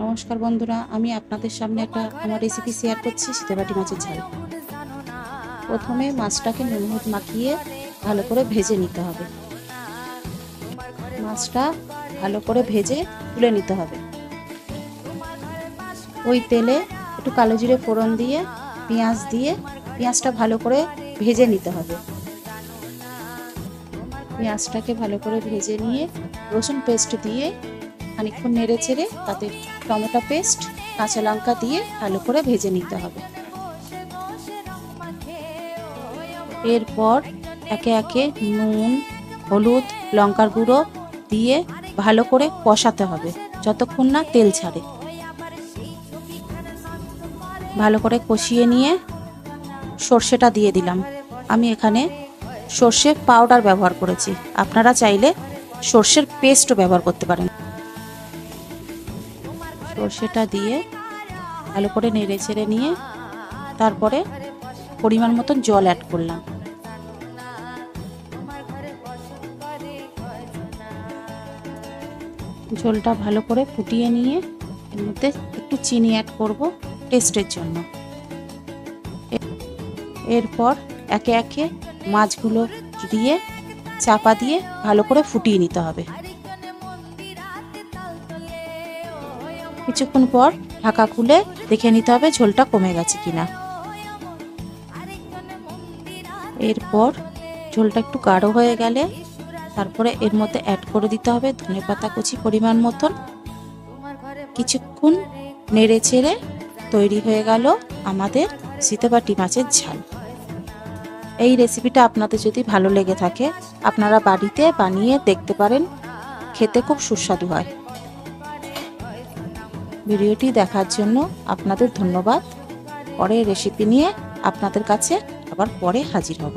নমস্কার বন্ধুরা, আমি আপনাদের সামনে একটা আমার রেসিপি শেয়ার করছি, সিতেবাটি মাছের ঝাল। প্রথমে মাছটাকে নুন হলুদ মাখিয়ে ভালো করে ভেজে নিতে হবে। মাছটা ভালো করে ভেজে তুলে নিতে হবে। ওই তেলে একটু কালো জিরে ফোড়ন দিয়ে পেঁয়াজ দিয়ে পেঁয়াজটা ভালো করে ভেজে নিতে হবে। পেঁয়াজটাকে ভালো করে ভেজে নিয়ে রসুন পেস্ট দিয়ে খানিকক্ষণ নেড়ে চেড়ে তাতে টমেটো পেস্ট কাঁচা লঙ্কা দিয়ে ভালো করে ভেজে নিতে হবে। এরপর একে একে নুন হলুদ লঙ্কার গুঁড়ো দিয়ে ভালো করে কষাতে হবে যতক্ষণ না তেল ছাড়ে। ভালো করে কষিয়ে নিয়ে সর্ষেটা দিয়ে দিলাম। আমি এখানে সর্ষে পাউডার ব্যবহার করেছি, আপনারা চাইলে সর্ষের পেস্টও ব্যবহার করতে পারেন। সর্ষেটা দিয়ে ভালো করে নেড়ে ছেড়ে নিয়ে তারপরে পরিমাণ মতন জল অ্যাড করলাম। ঝোলটা ভালো করে ফুটিয়ে নিয়ে এর মধ্যে একটু চিনি অ্যাড করব টেস্টের জন্য। এরপর একে একে মাছগুলো দিয়ে চাপা দিয়ে ভালো করে ফুটিয়ে নিতে হবে। কিছুক্ষণ পর ঢাকা খুলে দেখে নিতে হবে ঝোলটা কমে গেছে কিনা। এরপর ঝোলটা একটু গাঢ় হয়ে গেলে তারপরে এর মধ্যে অ্যাড করে দিতে হবে ধনেপাতা কুচি পরিমাণ মতন। কিছুক্ষণ নেড়ে চেড়ে তৈরি হয়ে গেল আমাদের সিতেবাটি মাছের ঝাল। এই রেসিপিটা আপনাদের যদি ভালো লেগে থাকে আপনারা বাড়িতে বানিয়ে দেখতে পারেন, খেতে খুব সুস্বাদু হয়। ভিডিওটি দেখার জন্য আপনাদের ধন্যবাদ। পরের রেসিপি নিয়ে আপনাদের কাছে আবার পরে হাজির হব।